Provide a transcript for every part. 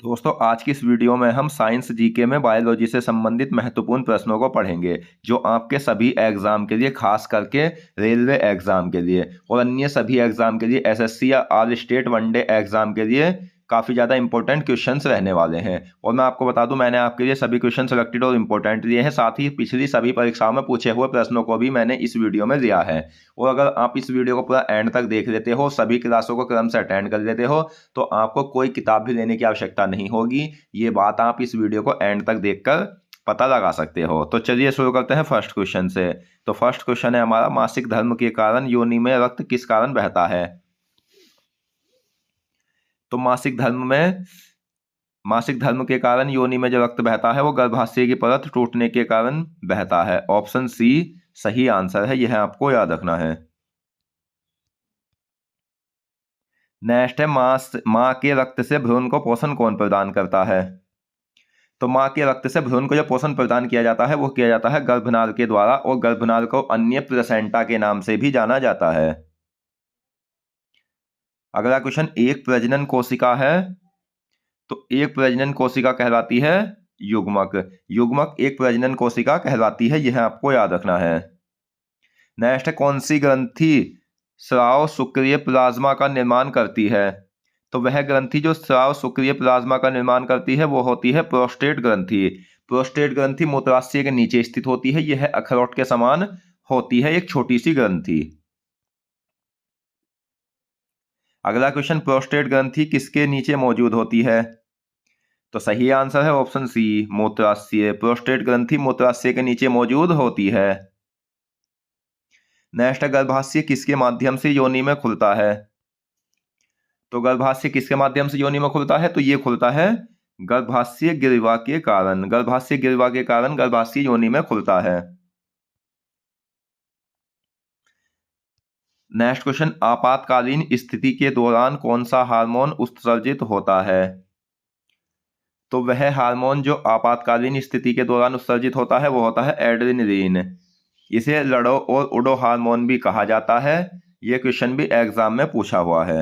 दोस्तों आज की इस वीडियो में हम साइंस जीके में बायोलॉजी से संबंधित महत्वपूर्ण प्रश्नों को पढ़ेंगे जो आपके सभी एग्जाम के लिए, खास करके रेलवे एग्जाम के लिए और अन्य सभी एग्जाम के लिए, एसएससी या ऑल स्टेट वनडे एग्जाम के लिए काफ़ी ज़्यादा इंपॉर्टेंट क्वेश्चंस रहने वाले हैं। और मैं आपको बता दूं, मैंने आपके लिए सभी क्वेश्चन सेलेक्टेड और इंपॉर्टेंट लिए हैं। साथ ही पिछली सभी परीक्षाओं में पूछे हुए प्रश्नों को भी मैंने इस वीडियो में लिया है। और अगर आप इस वीडियो को पूरा एंड तक देख लेते हो, सभी क्लासों को क्रम से अटेंड कर लेते हो, तो आपको कोई किताब भी लेने की आवश्यकता नहीं होगी। ये बात आप इस वीडियो को एंड तक देखकर पता लगा सकते हो। तो चलिए शुरू करते हैं फर्स्ट क्वेश्चन से। तो फर्स्ट क्वेश्चन है हमारा, मासिक धर्म के कारण योनि में रक्त किस कारण बहता है? तो मासिक धर्म के कारण योनि में जो रक्त बहता है वो गर्भाशय की परत टूटने के कारण बहता है। ऑप्शन सी सही आंसर है, यह आपको याद रखना है। नेक्स्ट है, माँ के रक्त से भ्रूण को पोषण कौन प्रदान करता है? तो माँ के रक्त से भ्रूण को जो पोषण प्रदान किया जाता है वो किया जाता है गर्भनाल के द्वारा, और गर्भनाल को अन्य प्लेसेंटा के नाम से भी जाना जाता है। अगला क्वेश्चन, एक प्रजनन कोशिका है तो एक प्रजनन कोशिका कहलाती है युग्मक। युग्मक एक प्रजनन कोशिका कहलाती है, यह आपको याद रखना है। नेक्स्ट है, कौन सी ग्रंथि स्राव शुक्रिय प्लाज्मा का निर्माण करती है? तो वह ग्रंथि जो स्राव शुक्रिय प्लाज्मा का निर्माण करती है वो होती है प्रोस्टेट ग्रंथि। प्रोस्टेट ग्रंथि मूत्राशय के नीचे स्थित होती है, यह अखरोट के समान होती है, एक छोटी सी ग्रंथि। अगला क्वेश्चन, प्रोस्टेट ग्रंथि किसके नीचे मौजूद होती है? तो सही आंसर है ऑप्शन सी, मूत्राशय। प्रोस्टेट ग्रंथि मूत्राशय के नीचे मौजूद होती है। नेक्स्ट, गर्भाशय किसके माध्यम से योनि में खुलता है? तो गर्भाशय किसके माध्यम से योनि में खुलता है? तो ये खुलता है गर्भाशय गिरिवा के कारण। गर्भाशय गिरिवा के कारण गर्भाशय योनि में खुलता है। नेक्स्ट क्वेश्चन, आपातकालीन स्थिति के दौरान कौन सा हार्मोन उत्सर्जित होता है? तो वह हार्मोन जो आपातकालीन स्थिति के दौरान उत्सर्जित होता है वो होता है एड्रेनलिन। इसे लड़ो और उड़ो हार्मोन भी कहा जाता है। यह क्वेश्चन भी एग्जाम में पूछा हुआ है।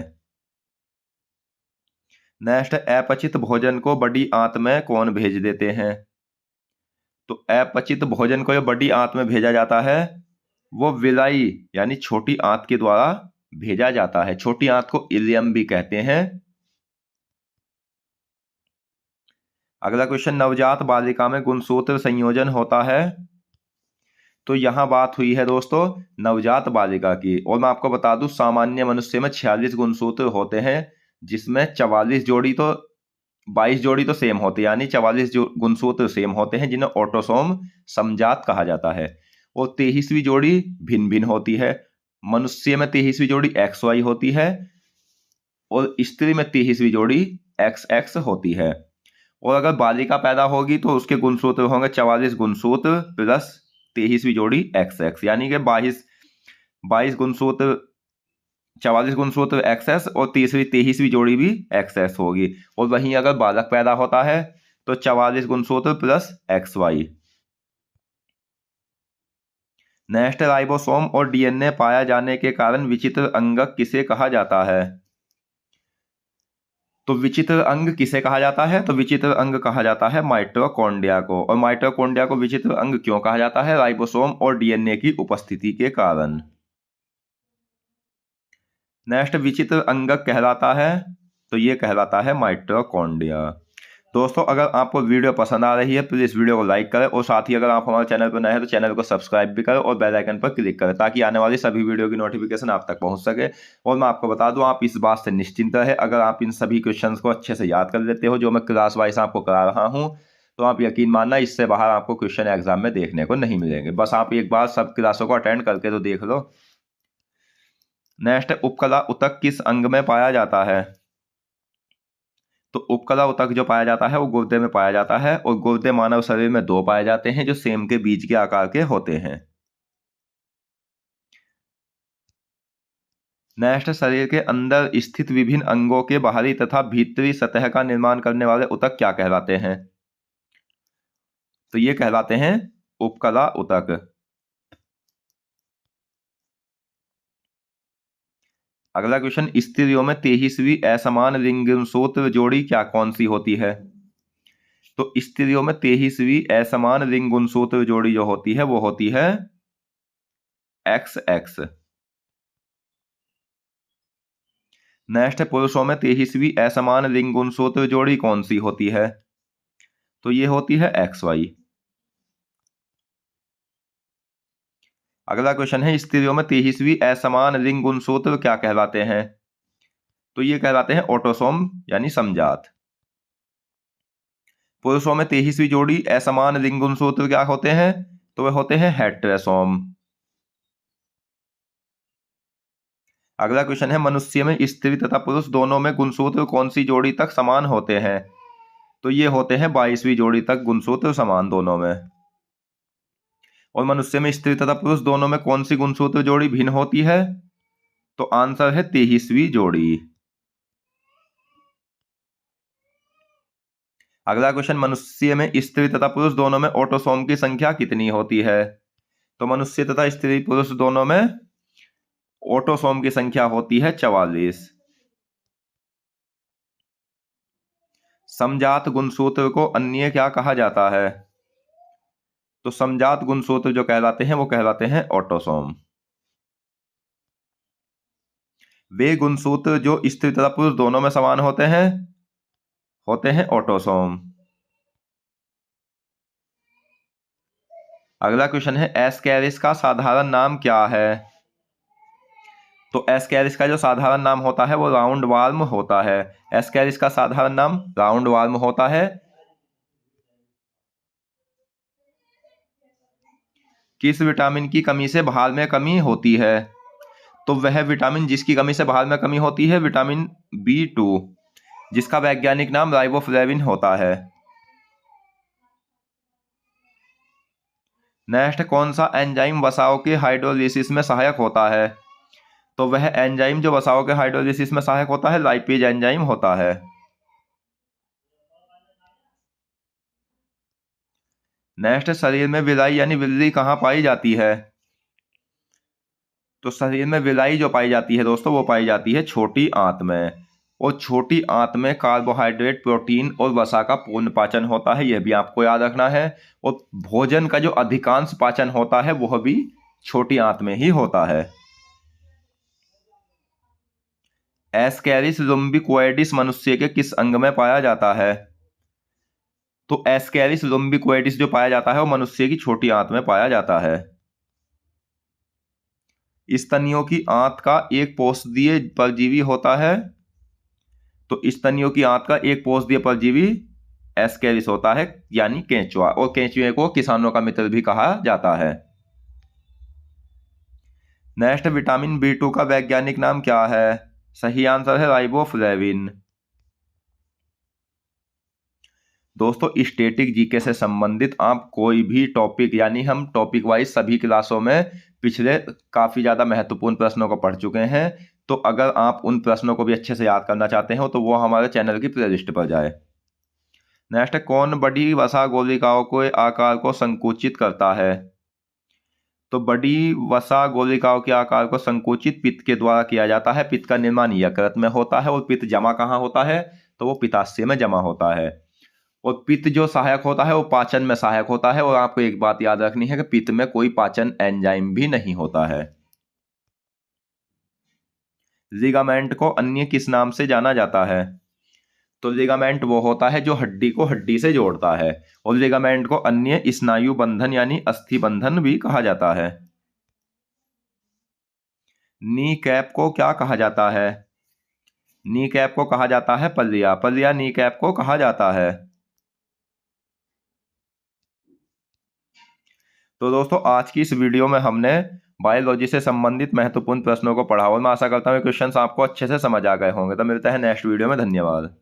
नेक्स्ट, अपचित भोजन को बड़ी आंत में कौन भेज देते हैं? तो अपचित भोजन को जो बड़ी आंत में भेजा जाता है वो विलाई यानी छोटी आंत के द्वारा भेजा जाता है। छोटी आंत को इलियम भी कहते हैं। अगला क्वेश्चन, नवजात बालिका में गुणसूत्र संयोजन होता है? तो यहां बात हुई है दोस्तों नवजात बालिका की, और मैं आपको बता दूं सामान्य मनुष्य में 46 गुणसूत्र होते हैं, जिसमें 44 जोड़ी तो 22 जोड़ी तो सेम होते हैं, यानी 44 जो गुणसूत्र सेम होते हैं जिन्हें ऑटोसोम समजात कहा जाता है। और 23वीं जोड़ी भिन्न भिन्न होती है। मनुष्य में 23वीं जोड़ी एक्स वाई होती है और स्त्री में 23वीं जोड़ी एक्स एक्स होती है। और अगर बालिका पैदा होगी तो उसके गुणसूत्र होंगे 44 गुणसूत्र प्लस 23वीं जोड़ी एक्स एक्स, यानी कि 22 गुणसूत्र, 44 गुणसूत्र एक्सएस और 23वीं जोड़ी भी एक्सएस होगी। और वहीं अगर बालक पैदा होता है तो 44 गुणसूत्र plus X Y. Next, ribosome और डीएनए पाया जाने के कारण विचित्र अंगक किसे कहा जाता है? तो विचित्र अंग किसे कहा जाता है? तो विचित्र अंग कहा जाता है माइटोकॉन्ड्रिया को। और माइटोकॉन्ड्रिया को विचित्र अंग क्यों कहा जाता है? राइबोसोम और डीएनए की उपस्थिति के कारण। नेक्स्ट, विचित्र अंगक कहलाता है? तो ये कहलाता है माइटोकॉन्ड्रिया। दोस्तों अगर आपको वीडियो पसंद आ रही है प्लीज इस वीडियो को लाइक करें, और साथ ही अगर आप हमारे चैनल पर नए हैं तो चैनल को सब्सक्राइब भी करें और बेल आइकन पर क्लिक करें ताकि आने वाली सभी वीडियो की नोटिफिकेशन आप तक पहुंच सके। और मैं आपको बता दूं, आप इस बात से निश्चिंत रहे, अगर आप इन सभी क्वेश्चंस को अच्छे से याद कर लेते हो जो मैं क्लास वाइज आपको करा रहा हूँ, तो आप यकीन मानना इससे बाहर आपको क्वेश्चन एग्जाम में देखने को नहीं मिलेंगे। बस आप एक बार सब क्लासों को अटेंड करके तो देख लो। नेक्स्ट, उपकला उतक किस अंग में पाया जाता है? तो उपकला उतक जो पाया जाता है वो गुर्दे में पाया जाता है, और गुर्दे मानव शरीर में दो पाए जाते हैं जो सेम के बीज के आकार के होते हैं। नेक्स्ट, शरीर के अंदर स्थित विभिन्न अंगों के बाहरी तथा भीतरी सतह का निर्माण करने वाले उतक क्या कहलाते हैं? तो ये कहलाते हैं उपकला उतक। अगला क्वेश्चन, स्त्रियों में 23वीं असमान रिंग गुणसूत्र जोड़ी क्या कौन सी होती है? तो स्त्रियों में 23वीं असमान रिंग गुणसूत्र जोड़ी जो होती है वो होती है XX। नेक्स्ट है, पुरुषों में 23वीं असमान रिंग गुणसूत्र जोड़ी कौन सी होती है? तो ये होती है XY। अगला क्वेश्चन है, स्त्रियों में 23वीं असमान रिंग गुणसूत्र क्या कहलाते हैं? तो ये कहलाते हैं ऑटोसोम यानी समजात। पुरुषों में 23वीं जोड़ी असमान रिंग गुणसूत्र क्या होते हैं? तो वे होते हैं हेटेरोसोम। अगला क्वेश्चन है, मनुष्य में स्त्री तथा पुरुष दोनों में गुणसूत्र कौन सी जोड़ी तक समान होते हैं? तो ये होते हैं 22वीं जोड़ी तक गुणसूत्र समान दोनों में। और मनुष्य में स्त्री तथा पुरुष दोनों में कौन सी गुणसूत्र जोड़ी भिन्न होती है? तो आंसर है 23वीं जोड़ी। अगला क्वेश्चन, मनुष्य में स्त्री तथा पुरुष दोनों में ऑटोसोम की संख्या कितनी होती है? तो मनुष्य तथा स्त्री पुरुष दोनों में ऑटोसोम की संख्या होती है 44। समजात गुणसूत्र को अन्य क्या कहा जाता है? तो समजात गुणसूत्र जो कहलाते हैं वो कहलाते हैं ऑटोसोम। वे गुणसूत्र जो स्त्री तथा पुरुष दोनों में समान होते हैं ऑटोसोम। अगला क्वेश्चन है, एस्केरिस का साधारण नाम क्या है? तो एस्केरिस का जो साधारण नाम होता है वो राउंड वार्म होता है। एस्केरिस का साधारण नाम राउंड वार्म होता है। किस विटामिन की कमी से भार में कमी होती है? तो वह विटामिन जिसकी कमी से भार में कमी होती है विटामिन B2, जिसका वैज्ञानिक नाम राइबोफ्लेविन होता है। नेक्स्ट, कौन सा एंजाइम वसाओं के हाइड्रोलिसिस में सहायक होता है? तो वह एंजाइम जो वसाओं के हाइड्रोलिसिस में सहायक होता है लाइपेज एंजाइम होता है। नेक्स्ट, शरीर में विलाई यानी विल्ली कहाँ पाई जाती है? तो शरीर में विलाई जो पाई जाती है दोस्तों वो पाई जाती है छोटी आंत में। और छोटी आंत में कार्बोहाइड्रेट, प्रोटीन और वसा का पूर्ण पाचन होता है, यह भी आपको याद रखना है। और भोजन का जो अधिकांश पाचन होता है वह भी छोटी आंत में ही होता है। एस्केरिस रुम्बिक्योइडिस मनुष्य के किस अंग में पाया जाता है? तो एस्केरिस रुम्बिक्योइडिस जो पाया जाता है वो मनुष्य की छोटी आंत में पाया जाता है। स्तनियों की आंत का एक पोषदीय परजीवी होता है। तो स्तनियों की आंत का एक पोषदीय परजीवी एस्केरिस होता है यानी केंचुआ। और केंचुए को किसानों का मित्र भी कहा जाता है। नेक्स्ट, विटामिन B2 का वैज्ञानिक नाम क्या है? सही आंसर है राइबोफ्लेविन। दोस्तों, स्टैटिक जीके से संबंधित आप कोई भी टॉपिक, यानी हम टॉपिक वाइज सभी क्लासों में पिछले काफी ज्यादा महत्वपूर्ण प्रश्नों को पढ़ चुके हैं। तो अगर आप उन प्रश्नों को भी अच्छे से याद करना चाहते हो तो वो हमारे चैनल की प्लेलिस्ट पर जाए। नेक्स्ट, कौन बड़ी वसा गोलिकाओं के आकार को संकुचित करता है? तो बड़ी वसा गोलिकाओं के आकार को संकुचित पित्त के द्वारा किया जाता है। पित्त का निर्माण यकृत में होता है। और पित्त जमा कहाँ होता है? तो वो पित्ताशय में जमा होता है। और पित्त जो सहायक होता है वो पाचन में सहायक होता है। और आपको एक बात याद रखनी है कि पित्त में कोई पाचन एंजाइम भी नहीं होता है। लिगामेंट को अन्य किस नाम से जाना जाता है? तो लिगामेंट वो होता है जो हड्डी को हड्डी से जोड़ता है। और लिगामेंट को अन्य स्नायु बंधन यानी अस्थि बंधन भी कहा जाता है। नी कैप को क्या कहा जाता है? नी कैप को कहा जाता है पल्लिया। पल्लिया नी कैप को कहा जाता है। तो दोस्तों, आज की इस वीडियो में हमने बायोलॉजी से संबंधित महत्वपूर्ण प्रश्नों को पढ़ा और मैं आशा करता हूँ क्वेश्चंस आपको अच्छे से समझ आ गए होंगे। तो मिलते हैं नेक्स्ट वीडियो में। धन्यवाद।